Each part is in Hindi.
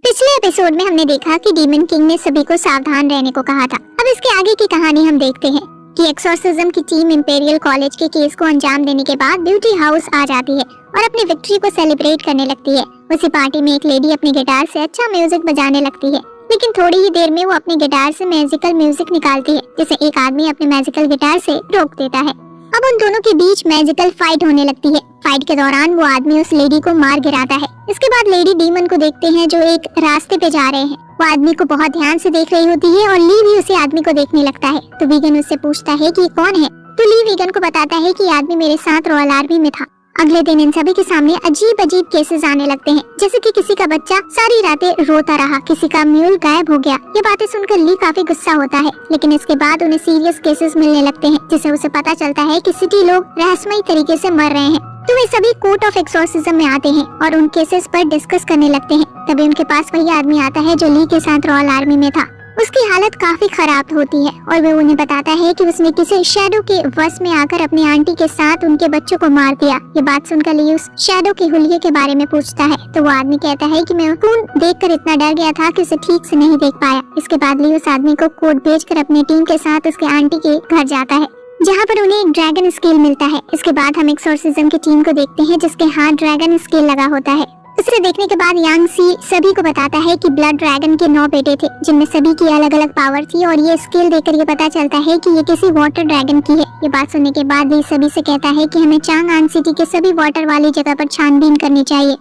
पिछले एपिसोड में हमने देखा कि डीमन किंग ने सभी को सावधान रहने को कहा था। अब इसके आगे की कहानी हम देखते हैं कि एक्सोर्सिज्म की टीम इंपीरियल कॉलेज के केस को अंजाम देने के बाद ब्यूटी हाउस आ जाती है और अपनी विक्ट्री को सेलिब्रेट करने लगती है। उसी पार्टी में एक लेडी अपनी गिटार से अच्छा म्यूजिक बजाने लगती है, लेकिन थोड़ी ही देर में वो अपनी गिटार से मैजिकल म्यूजिक निकालती है, जिसे एक आदमी अपने मैजिकल गिटार से रोक देता है। अब उन दोनों के बीच मैजिकल फाइट होने लगती है। फाइट के दौरान वो आदमी उस लेडी को मार गिराता है। इसके बाद लेडी डीमन को देखते हैं जो एक रास्ते पे जा रहे हैं। वो आदमी को बहुत ध्यान से देख रही होती है और ली भी उसी आदमी को देखने लगता है। तो वीगन उससे पूछता है कि ये कौन है। तो ली वीगन को बताता है कि ये आदमी मेरे साथ रॉयल आर्मी में था। अगले दिन इन सभी के सामने अजीब अजीब केसेस आने लगते हैं, जैसे कि किसी का बच्चा सारी रातें रोता रहा, किसी का म्यूल गायब हो गया। ये बातें सुनकर ली काफी गुस्सा होता है, लेकिन इसके बाद उन्हें सीरियस केसेस मिलने लगते हैं, जिससे उसे पता चलता है कि सिटी लोग रहस्यमयी तरीके से मर रहे हैं। तो वे सभी कोर्ट ऑफ एक्सोर्सिज्म में आते हैं और उन केसेस पर डिस्कस करने लगते हैं। तभी उनके पास वही आदमी आता है जो ली के साथ रॉयल आर्मी में था। उसकी हालत काफी खराब होती है और वो उन्हें बताता है कि उसने किसी शैडो के वश में आकर अपनी आंटी के साथ उनके बच्चों को मार दिया। ये बात सुनकर ली उस शैडो के हुलिये के बारे में पूछता है। तो वो आदमी कहता है कि मैं खून देखकर इतना डर गया था कि उसे ठीक से नहीं देख पाया। इसके बाद ली उस आदमी को कोर्ट भेजकर अपनी टीम के साथ उसके आंटी के घर जाता है, जहाँ पर उन्हें एक ड्रैगन स्केल मिलता है। इसके बाद हम एक्सोर्सिज्म की टीम को देखते हैं जिसके हाथ ड्रैगन स्केल लगा होता है। उसे देखने के बाद यांग सी सभी को बताता है कि ब्लड ड्रैगन के 9 बेटे थे, जिनमें सभी की अलग अलग पावर थी और ये स्केल देखकर ये पता चलता है कि ये किसी वाटर ड्रैगन की है। ये बात सुनने के बाद ली सभी से कहता है कि हमें चांगआन सिटी के सभी वाटर वाली जगह पर छानबीन करनी चाहिए।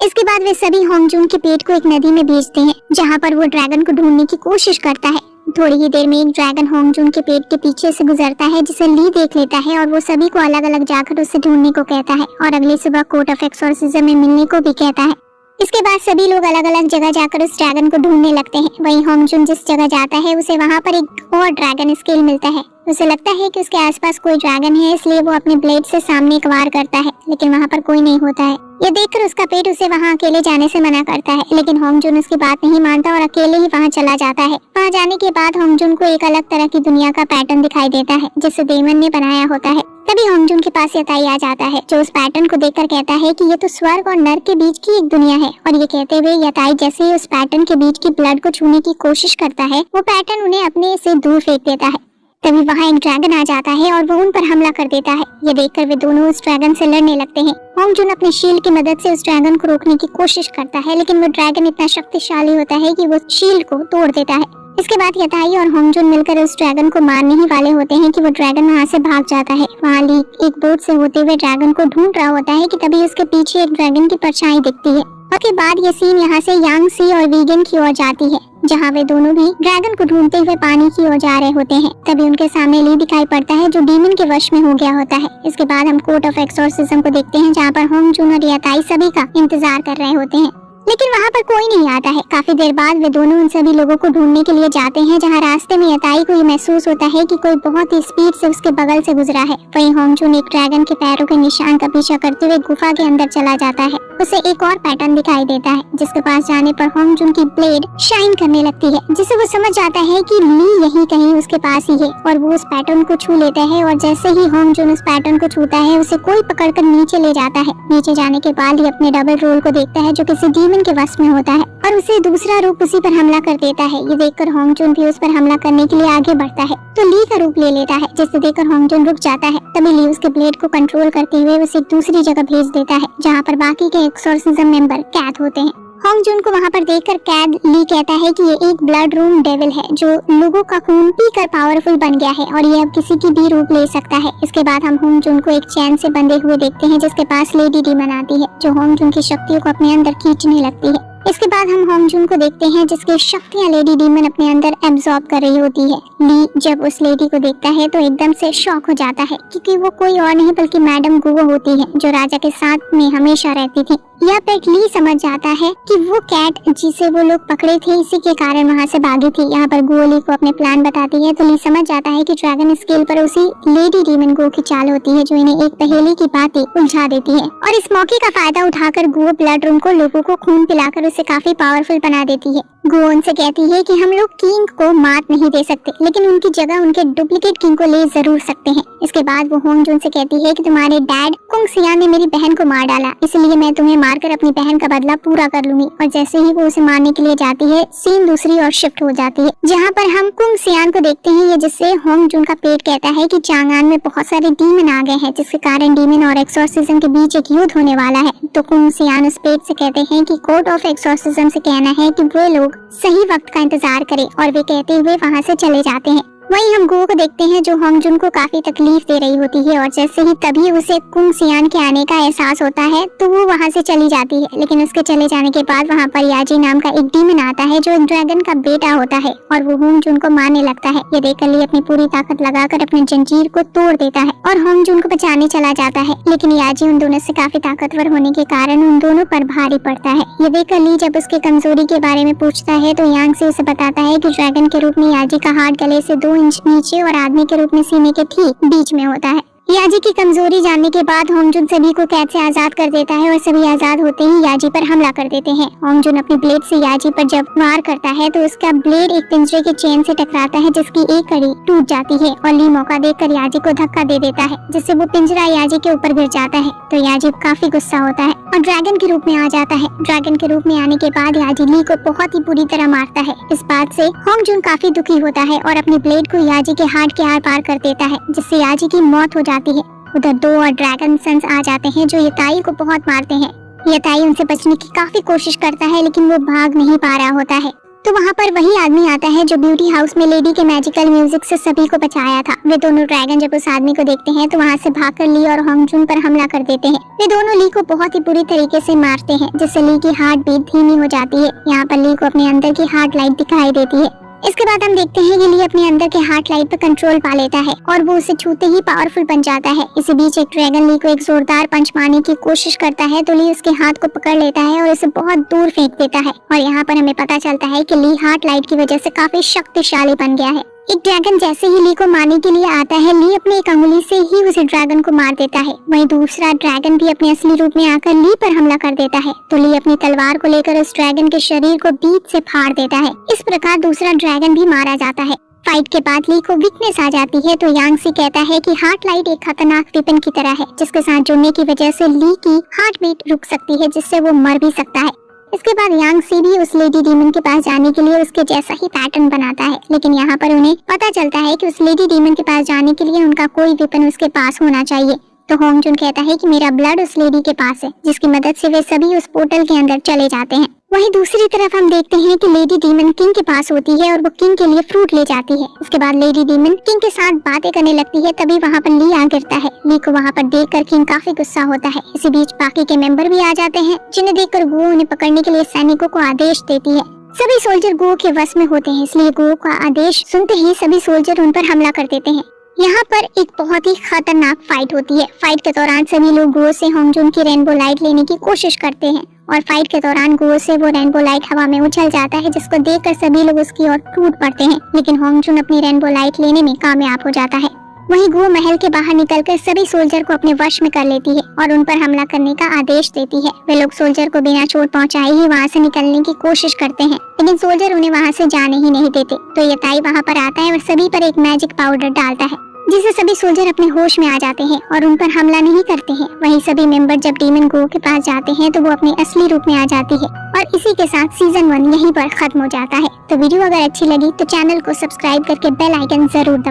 इसके बाद वे सभी होंगजून के पेट को एक नदी में भेजते हैं, जहाँ पर वो ड्रैगन को ढूंढने की कोशिश करता है। थोड़ी ही देर में एक ड्रैगन होंगजून के पेट के पीछे से गुजरता है, जिसे ली देख लेता है और वो सभी को अलग अलग जाकर उसे ढूंढने को कहता है और अगली सुबह कोर्ट ऑफ एक्सोर्सिज्म में मिलने को भी कहता है। इसके बाद सभी लोग अलग अलग जगह जाकर उस ड्रैगन को ढूंढने लगते हैं। वहीं होंगजून जिस जगह जाता है उसे वहाँ पर एक और ड्रैगन स्केल मिलता है। उसे लगता है कि उसके आसपास कोई ड्रैगन है, इसलिए वो अपने ब्लेड से सामने एक वार करता है, लेकिन वहाँ पर कोई नहीं होता है। ये देखकर उसका पेट उसे वहाँ अकेले जाने से मना करता है, लेकिन होंगजून उसकी बात नहीं मानता और अकेले ही वहाँ चला जाता है। वहाँ जाने के बाद होंगजून को एक अलग तरह की दुनिया का पैटर्न दिखाई देता है, जिसे डेमन ने बनाया होता है। तभी होंगजून के पास यताई आ जाता है, जो उस पैटर्न को देखकर कहता है कि ये तो स्वर्ग और नर्क के बीच की एक दुनिया है। और ये कहते हुए यताई जैसे ही उस पैटर्न के बीच की ब्लड को छूने की कोशिश करता है, वो पैटर्न उन्हें अपने से दूर फेंक देता है। तभी वहाँ एक ड्रैगन आ जाता है और वो उन पर हमला कर देता है। ये देखकर वे दोनों उस ड्रैगन से लड़ने लगते हैं। होंगजून अपने शील्ड की मदद से उस ड्रैगन को रोकने की कोशिश करता है, लेकिन वो ड्रैगन इतना शक्तिशाली होता है कि वो शील्ड को तोड़ देता है। इसके बाद यताई और होंगजून मिलकर उस ड्रैगन को मारने ही वाले होते हैं कि वो ड्रैगन वहाँ से भाग जाता है। वहाँ ली एक बोट से होते हुए ड्रैगन को ढूंढ रहा होता है कि तभी उसके पीछे एक ड्रैगन की परछाई दिखती है। उसके बाद ये सीन यहाँ से यांग सी और वीगन की ओर जाती है, जहाँ वे दोनों भी ड्रैगन को ढूंढते हुए पानी की ओर जा रहे होते हैं। तभी उनके सामने ली दिखाई पड़ता है, जो डीमन के वश में हो गया होता है। इसके बाद हम कोर्ट ऑफ एक्सोर्सिज्म को देखते हैं, जहाँ पर होंगजून और यताई सभी का इंतजार कर रहे होते हैं, लेकिन वहाँ पर कोई नहीं आता है। काफी देर बाद वे दोनों उन सभी लोगों को ढूंढने के लिए जाते हैं, जहाँ रास्ते में यताई को ये महसूस होता है कि कोई बहुत ही स्पीड से उसके बगल से गुजरा है। वहीं होंगजून एक ड्रैगन के पैरों के निशान का पीछा करते हुए गुफा के अंदर चला जाता है। उसे एक और पैटर्न दिखाई देता है, जिसके पास जाने पर होंगजून की ब्लेड शाइन करने लगती है, जिससे वो समझ जाता है कि ली यही कहीं उसके पास ही है और वो उस पैटर्न को छू लेता है। और जैसे ही होंगजून उस पैटर्न को छूता है, उसे कोई पकड़कर नीचे ले जाता है। नीचे जाने के बाद ये अपने डबल रोल को देखता है, जो किसी डीमन के वश में होता है, और उसे दूसरा रूप उसी पर हमला कर देता है। ये देखकर होंगजून भी उस पर हमला करने के लिए आगे बढ़ता है, तो ली का रूप ले लेता है, जिसे देखकर होंगजून रुक जाता है। तभी ली उसके ब्लेड को कंट्रोल करते हुए उसे दूसरी जगह भेज देता है, जहाँ पर बाकी के एक्सोर्सिज्म मेंबर कैद होते हैं। होंगजून को वहाँ पर देखकर कैद ली कहता है कि ये एक ब्लड रूम डेविल है, जो लोगों का खून पीकर पावरफुल बन गया है और ये अब किसी की भी रूप ले सकता है। इसके बाद हम होंगजून को एक चैन से बंधे हुए देखते हैं, जिसके पास लेडी डीमन आती है, जो होंगजून की शक्तियों को अपने अंदर खींचने लगती है। इसके बाद हम होंगजून को देखते हैं, जिसकी शक्तियाँ लेडी डीमन अपने अंदर एब्जॉर्ब कर रही होती है। ली जब उस लेडी को देखता है तो एकदम से शॉक हो जाता है, क्योंकि वो कोई और नहीं बल्कि मैडम गुओ होती है, जो राजा के साथ में हमेशा रहती थी। यह पेट ली समझ जाता है कि वो कैट जिसे वो लोग पकड़े थे, इसी के कारण वहाँ से भागी थी। यहाँ पर गुओ ली को अपने प्लान बताती है, तो ली समझ जाता है कि ड्रैगन स्केल पर उसी लेडी डीमन गुओ की चाल होती है, जो इन्हें एक पहेली की बातें उलझा देती है। और इस मौके का फायदा उठाकर गुओ ब्लड रूम को लोगों को खून पिलाकर उसे काफी पावरफुल बना देती है। गो उनसे कहती है कि हम लोग किंग को मात नहीं दे सकते, लेकिन उनकी जगह उनके डुप्लीकेट किंग को ले जरूर सकते हैं। इसके बाद वो होंगजुन से कहती है कि तुम्हारे डैड कुंग सियान ने मेरी बहन को मार डाला, इसलिए मैं तुम्हें मारकर अपनी बहन का बदला पूरा कर लूंगी। और जैसे ही वो उसे मारने के लिए जाती है, सीन दूसरी ओर शिफ्ट हो जाती है, जहाँ पर हम कुंग सियान को देखते हैं, ये जिससे होंगजुन का पेट कहता है कि चांगआन में बहुत सारे डीमन आ गए हैं, जिसके कारण डीमन और एक्सोर्सिज्म के बीच एक युद्ध होने वाला है। तो कुंग सियान उस पेट से कहते हैं कि कोर्ट ऑफ एक्सोर्सिज्म से कहना है कि वे लोग सही वक्त का इंतजार करें, और वे कहते हुए वहाँ से चले जाते हैं। वहीं हम गो को देखते हैं जो होंगजुन को काफी तकलीफ दे रही होती है, और जैसे ही तभी उसे कुंग सियान के आने का एहसास होता है तो वो वहाँ से चली जाती है। लेकिन उसके चले जाने के बाद वहाँ पर याजी नाम का एक डीमन आता है जो एक ड्रैगन का बेटा होता है, और वो होंगजुन को मारने लगता है। ये देखकर ली अपनी पूरी ताकत लगाकर अपनी जंजीर को तोड़ देता है और होंगजुन को बचाने चला जाता है, लेकिन याजी उन दोनों से काफी ताकतवर होने के कारण उन दोनों पर भारी पड़ता है। ये देखकर ली जब उसकी कमजोरी के बारे में पूछता है तो यांग से उसे बताता है कि ड्रैगन के रूप में याजी का हाथ गले से 2 इंच नीचे और आदमी के रूप में सीने के ठीक बीच में होता है। याजी की कमजोरी जानने के बाद होंगजुन सभी को कैद से आजाद कर देता है, और सभी आजाद होते ही याजी पर हमला कर देते हैं। होंगजुन अपनी ब्लेड से याजी पर जब वार करता है तो उसका ब्लेड एक पिंजरे के चेन से टकराता है, जिसकी एक कड़ी टूट जाती है, और ली मौका देखकर याजी को धक्का दे देता है, जिससे वो पिंजरा याजी के ऊपर गिर जाता है। तो याजी काफी गुस्सा होता है और ड्रैगन के रूप में आ जाता है। ड्रैगन के रूप में आने के बाद याजी ली को बहुत ही बुरी तरह मारता है। इस बात से होंगजुन काफी दुखी होता है और अपनी ब्लेड को याजी के हाथ के आर पार कर देता है, जिससे याजी की मौत हो जाती है। उधर 2 और ड्रैगन सन्स आ जाते हैं जो यताई को बहुत मारते हैं। यताई उनसे बचने की काफी कोशिश करता है, लेकिन वो भाग नहीं पा रहा होता है। तो वहाँ पर वही आदमी आता है जो ब्यूटी हाउस में लेडी के मैजिकल म्यूजिक से सभी को बचाया था। वे दोनों ड्रैगन जब उस आदमी को देखते हैं तो वहाँ से भागकर ली और होंगजुन पर हमला कर देते हैं। वे दोनों ली को बहुत ही बुरी तरीके से मारते हैं, जिससे ली की हार्ट बीट धीमी हो जाती है। यहाँ पर ली को अपने अंदर की हार्ट लाइट दिखाई देती है। इसके बाद हम देखते हैं कि ली अपने अंदर के हार्ट लाइट पर कंट्रोल पा लेता है और वो उसे छूते ही पावरफुल बन जाता है। इसी बीच एक ड्रैगन ली को एक जोरदार पंच मारने की कोशिश करता है, तो ली उसके हाथ को पकड़ लेता है और उसे बहुत दूर फेंक देता है। और यहाँ पर हमें पता चलता है कि ली हार्ट लाइट की वजह से काफी शक्तिशाली बन गया है। एक ड्रैगन जैसे ही ली को मारने के लिए आता है, ली अपनी एक अंगुली से ही उसे ड्रैगन को मार देता है। वहीं दूसरा ड्रैगन भी अपने असली रूप में आकर ली पर हमला कर देता है, तो ली अपनी तलवार को लेकर उस ड्रैगन के शरीर को बीच से फाड़ देता है। इस प्रकार दूसरा ड्रैगन भी मारा जाता है। फाइट के बाद ली को वीकनेस आ जाती है, तो यांग सी कहता है कि हार्ट लाइट एक खतरनाक वेपन की तरह है, जिसके साथ जुड़ने की वजह से ली की हार्ट बीट रुक सकती है, जिससे वो मर भी सकता है। इसके बाद यांग सी भी उस लेडी डीमन के पास जाने के लिए उसके जैसा ही पैटर्न बनाता है, लेकिन यहाँ पर उन्हें पता चलता है कि उस लेडी डीमन के पास जाने के लिए उनका कोई वेपन उसके पास होना चाहिए। तो होंगजुन कहता है कि मेरा ब्लड उस लेडी के पास है, जिसकी मदद से वे सभी उस पोर्टल के अंदर चले जाते हैं। वहीं दूसरी तरफ हम देखते हैं कि लेडी डीमन किंग के पास होती है और वो किंग के लिए फ्रूट ले जाती है। इसके बाद लेडी डीमन किंग के साथ बातें करने लगती है, तभी वहाँ पर ली आ गिरता है। ली को वहाँ पर देखकर किंग काफी गुस्सा होता है। इसी बीच बाकी के मेंबर भी आ जाते हैं, जिन्हें देखकर गो उन्हें पकड़ने के लिए सैनिकों को आदेश देती है। सभी सोल्जर गो के वश में होते हैं, इसलिए गो का आदेश सुनते ही सभी सोल्जर उन पर हमला कर देते हैं। यहाँ पर एक बहुत ही खतरनाक फाइट होती है। फाइट के दौरान सभी लोग गो से होंगजुन की रेनबो लाइट लेने की कोशिश करते हैं, और फाइट के दौरान गो से वो रेनबो लाइट हवा में उछल जाता है, जिसको देखकर सभी लोग उसकी ओर टूट पड़ते हैं, लेकिन होंगजुन अपनी रेनबो लाइट लेने में कामयाब हो जाता है। वहीं गो महल के बाहर निकलकर सभी सोल्जर को अपने वश में कर लेती है और उन पर हमला करने का आदेश देती है। वे लोग सोल्जर को बिना चोट पहुंचाए ही वहां से निकलने की कोशिश करते हैं, लेकिन सोल्जर उन्हें वहां से जाने ही नहीं देते। तो यताई वहां पर आता है और सभी पर एक मैजिक पाउडर डालता है, जिससे सभी सोल्जर अपने होश में आ जाते हैं और उन पर हमला नहीं करते हैं। वहीं सभी मेंबर जब डीमन गो के पास जाते हैं तो वो अपने असली रूप में आ जाती है, और इसी के साथ सीजन 1 यहीं पर खत्म हो जाता है। तो वीडियो अगर अच्छी लगी तो चैनल को सब्सक्राइब करके बेल आइकन जरूर दबाएं।